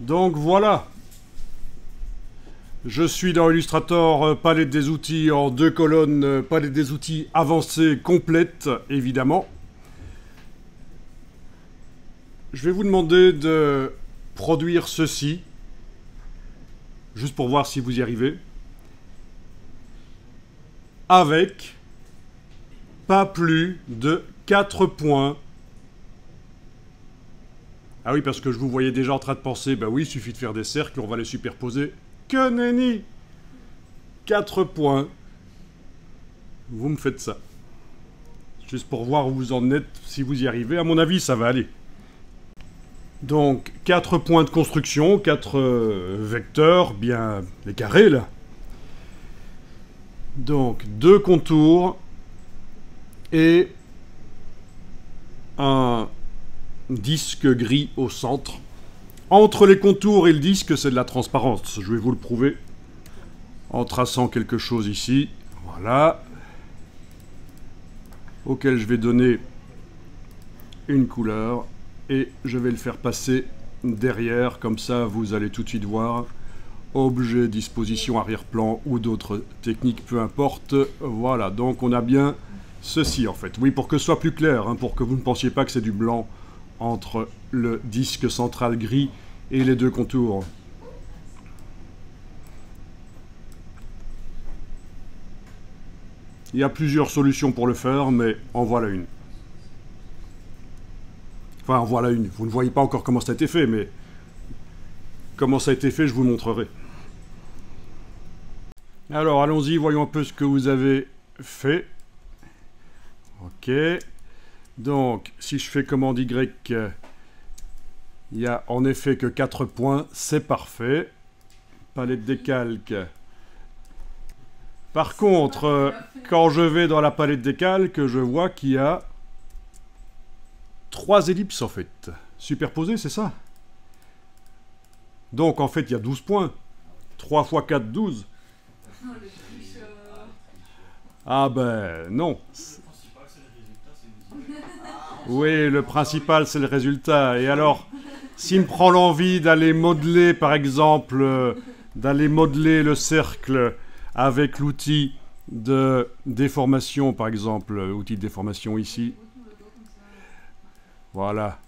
Donc voilà, je suis dans Illustrator palette des outils en 2 colonnes, palette des outils avancée complète évidemment. Je vais vous demander de produire ceci, juste pour voir si vous y arrivez, avec pas plus de 4 points. Ah oui, parce que je vous voyais déjà en train de penser, bah oui, il suffit de faire des cercles, on va les superposer. Que nenni! 4 points. Vous me faites ça. Juste pour voir où vous en êtes, si vous y arrivez. À mon avis, ça va aller. Donc, 4 points de construction, 4 vecteurs, bien les carrés, là. Donc, 2 contours et un disque gris au centre. Entre les contours et le disque, c'est de la transparence. Je vais vous le prouver en traçant quelque chose ici. Voilà. Auquel je vais donner une couleur. Et je vais le faire passer derrière. Comme ça, vous allez tout de suite voir. Objet, disposition, arrière-plan ou d'autres techniques, peu importe. Voilà, donc on a bien ceci en fait. Oui, pour que ce soit plus clair, hein, pour que vous ne pensiez pas que c'est du blanc entre le disque central gris et les 2 contours. Il y a plusieurs solutions pour le faire, mais en voilà une. Enfin, en voilà une. Vous ne voyez pas encore comment ça a été fait, mais comment ça a été fait, je vous montrerai. Alors, allons-y, voyons un peu ce que vous avez fait. Ok. Donc, si je fais commande Y, il n'y a en effet que 4 points, c'est parfait. Palette des calques. Par contre, quand je vais dans la palette des calques, je vois qu'il y a 3 ellipses en fait. Superposées, c'est ça? Donc en fait, il y a 12 points. 3 x 4, 12. Ah ben non. Oui, le principal, c'est le résultat. Et alors, s'il me prend l'envie d'aller modeler, par exemple, d'aller modeler le cercle avec l'outil de déformation, par exemple, outil de déformation ici. Voilà.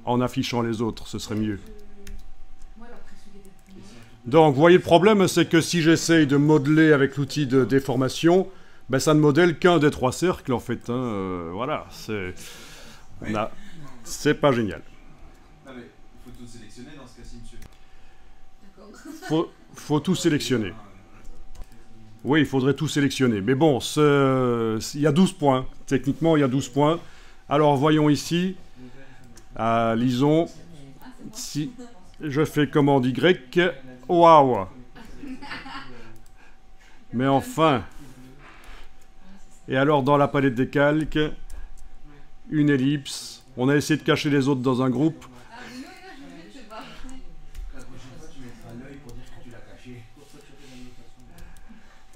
En affichant les autres, ce serait mieux. Donc, vous voyez, le problème, c'est que si j'essaye de modeler avec l'outil de déformation, ben, ça ne modèle qu'un des 3 cercles, en fait. Hein. Voilà, c'est pas génial. Non, mais il faut tout sélectionner dans ce cas-ci, Faut monsieur. faut tout sélectionner. Oui, il faudrait tout sélectionner. Mais bon, il y a 12 points. Techniquement, il y a 12 points. Alors, voyons ici. Lisons. Si je fais commande Y. Waouh! Mais enfin. Et alors, dans la palette des calques, une ellipse. On a essayé de cacher les autres dans un groupe.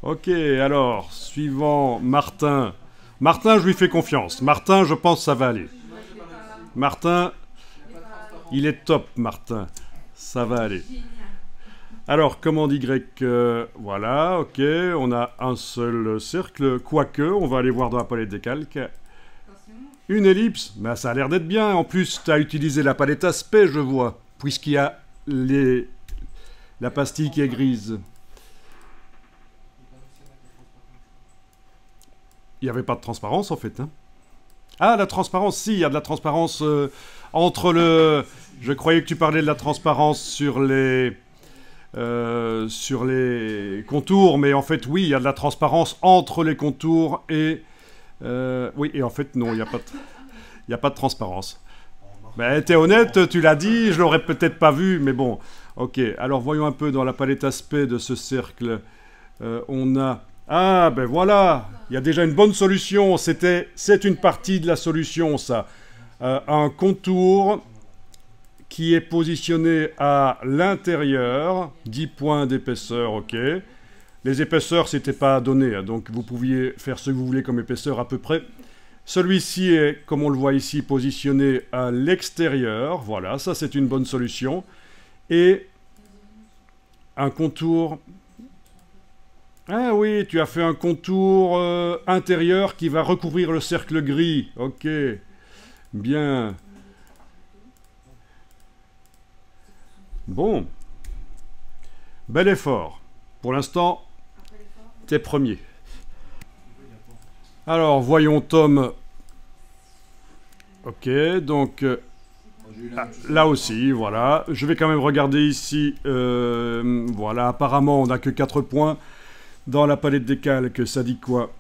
Ok, alors, suivant Martin. Martin, je lui fais confiance. Martin, je pense que ça va aller. Martin, il est top, Martin. Ça va aller. Alors, commande Y, voilà, ok. On a un seul cercle, quoique, on va aller voir dans la palette des calques. Une ellipse, ben, ça a l'air d'être bien. En plus, tu as utilisé la palette aspect, je vois, puisqu'il y a la pastille qui est grise. Il n'y avait pas de transparence, en fait. Hein. Ah, la transparence, si, il y a de la transparence entre le... Je croyais que tu parlais de la transparence sur les contours, mais en fait, oui, il y a de la transparence entre les contours et... oui, et en fait, non, il n'y a pas de transparence. Ben, t'es honnête, tu l'as dit, je l'aurais peut-être pas vu, mais bon. Ok, alors voyons un peu dans la palette aspect de ce cercle. On a... Ah, ben voilà, il y a déjà une bonne solution. C'est une partie de la solution, ça. Un contour qui est positionné à l'intérieur, 10 points d'épaisseur, ok. Les épaisseurs, c'était pas donné, hein, donc vous pouviez faire ce que vous voulez comme épaisseur à peu près. Celui-ci est, comme on le voit ici, positionné à l'extérieur. Voilà, ça c'est une bonne solution. Et un contour... Ah oui, tu as fait un contour intérieur qui va recouvrir le cercle gris. Ok, bien. Bon. Bel effort. Pour l'instant, t'es premier. Alors, voyons Tom. Ok, donc... là aussi, voilà. Je vais quand même regarder ici. Voilà, apparemment, on n'a que 4 points. Dans la palette des calques, ça dit quoi?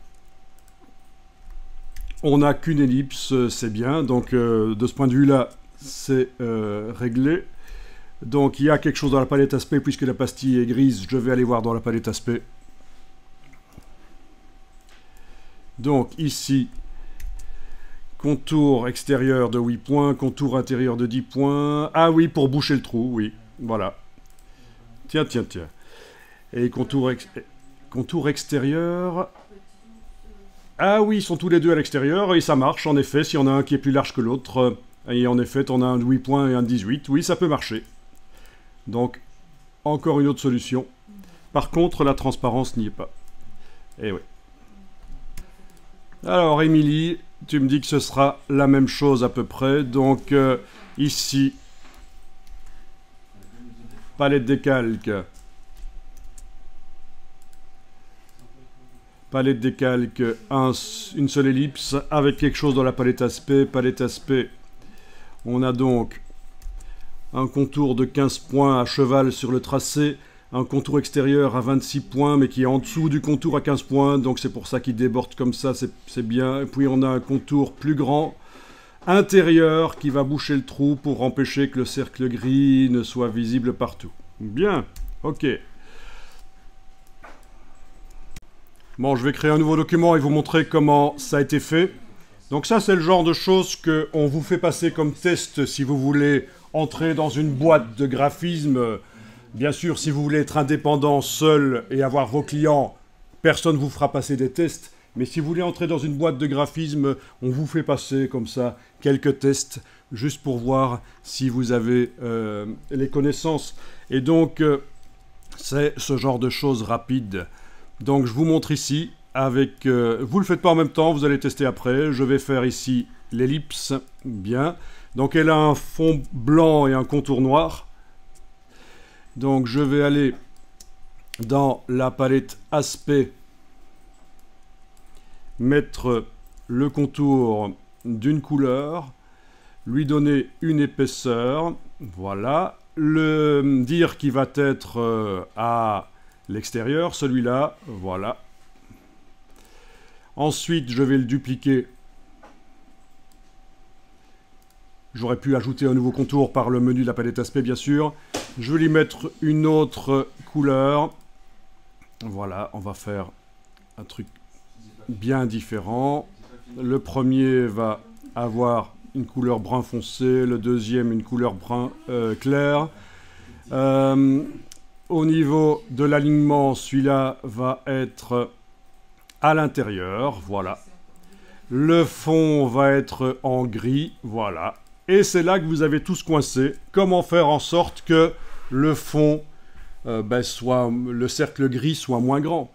On n'a qu'une ellipse, c'est bien. Donc, de ce point de vue-là, c'est réglé. Donc, il y a quelque chose dans la palette aspect, puisque la pastille est grise. Je vais aller voir dans la palette aspect. Donc, ici, contour extérieur de 8 points, contour intérieur de 10 points. Ah oui, pour boucher le trou, oui. Voilà. Tiens, tiens, tiens. Et contour extérieur... Ah oui, ils sont tous les deux à l'extérieur, et ça marche, en effet, s'il y en a un qui est plus large que l'autre. Et en effet, on a un de 8 points et un de 18. Oui, ça peut marcher. Donc, encore une autre solution. Par contre, la transparence n'y est pas. Eh oui. Alors, Émilie, tu me dis que ce sera la même chose à peu près. Donc, ici, palette des calques. Palette des calques, une seule ellipse, avec quelque chose dans la palette aspect. Palette aspect, on a donc un contour de 15 points à cheval sur le tracé, un contour extérieur à 26 points, mais qui est en dessous du contour à 15 points, donc c'est pour ça qu'il déborde comme ça, c'est bien. Et puis on a un contour plus grand, intérieur, qui va boucher le trou pour empêcher que le cercle gris ne soit visible partout. Bien, ok. Bon, je vais créer un nouveau document et vous montrer comment ça a été fait. Donc ça, c'est le genre de choses qu'on vous fait passer comme test si vous voulez entrer dans une boîte de graphisme. Bien sûr, si vous voulez être indépendant, seul et avoir vos clients, personne ne vous fera passer des tests. Mais si vous voulez entrer dans une boîte de graphisme, on vous fait passer comme ça quelques tests, juste pour voir si vous avez les connaissances. Et donc, c'est ce genre de choses rapides. Donc je vous montre ici, avec, vous ne le faites pas en même temps, vous allez tester après. Je vais faire ici l'ellipse, bien. Donc elle a un fond blanc et un contour noir. Donc je vais aller dans la palette aspect, mettre le contour d'une couleur, lui donner une épaisseur, voilà. Le dire qui va être à l'extérieur, celui-là, voilà. Ensuite, je vais le dupliquer. J'aurais pu ajouter un nouveau contour par le menu de la palette aspect, bien sûr. Je vais lui mettre une autre couleur. Voilà, on va faire un truc bien différent. Le premier va avoir une couleur brun foncé, le deuxième une couleur brun clair. Au niveau de l'alignement, celui-là va être à l'intérieur, voilà. Le fond va être en gris, voilà. Et c'est là que vous avez tous coincé. Comment faire en sorte que le fond, le cercle gris soit moins grand?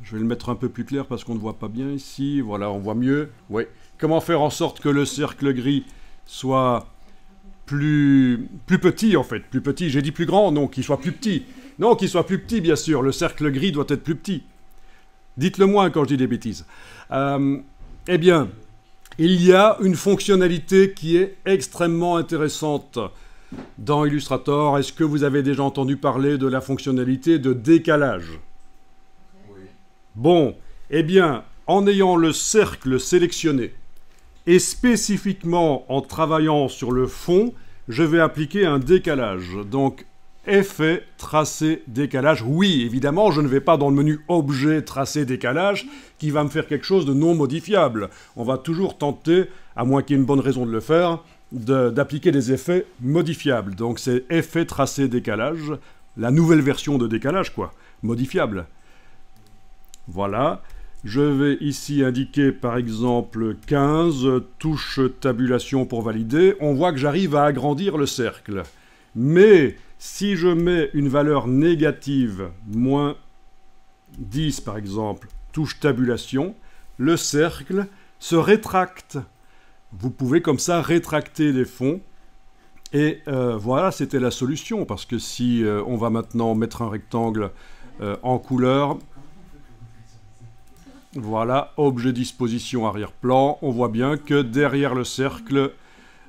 Je vais le mettre un peu plus clair parce qu'on ne voit pas bien ici. Voilà, on voit mieux. Oui. Comment faire en sorte que le cercle gris soit plus petit, en fait. Plus petit, j'ai dit plus grand, non, qu'il soit plus petit. Non, qu'il soit plus petit, bien sûr. Le cercle gris doit être plus petit. Dites-le moi quand je dis des bêtises. Eh bien, il y a une fonctionnalité qui est extrêmement intéressante dans Illustrator. Est-ce que vous avez déjà entendu parler de la fonctionnalité de décalage? Oui. Bon, eh bien, en ayant le cercle sélectionné et spécifiquement en travaillant sur le fond, je vais appliquer un décalage. Donc, effet, tracé, décalage. Oui, évidemment, je ne vais pas dans le menu objet, tracé, décalage, qui va me faire quelque chose de non modifiable. On va toujours tenter, à moins qu'il y ait une bonne raison de le faire, d'appliquer des effets modifiables. Donc c'est effet, tracé, décalage, la nouvelle version de décalage, quoi, modifiable. Voilà. Je vais ici indiquer par exemple 15, touche tabulation pour valider. On voit que j'arrive à agrandir le cercle. Mais si je mets une valeur négative, moins 10 par exemple, touche tabulation, le cercle se rétracte. Vous pouvez comme ça rétracter les fonds. Et voilà, c'était la solution. Parce que si on va maintenant mettre un rectangle en couleur... Voilà, objet disposition arrière-plan. On voit bien que derrière le cercle,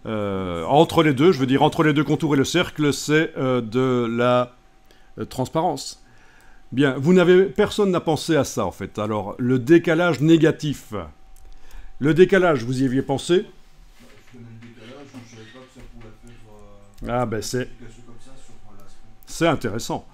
entre les deux, je veux dire entre les deux contours et le cercle, c'est de la transparence. Bien, personne n'a pensé à ça en fait. Alors, le décalage négatif. Le décalage, vous y aviez pensé? Je connais le décalage, je ne savais pas que ça pouvait faire Ah ben une application comme ça sur un lastre. c'est intéressant.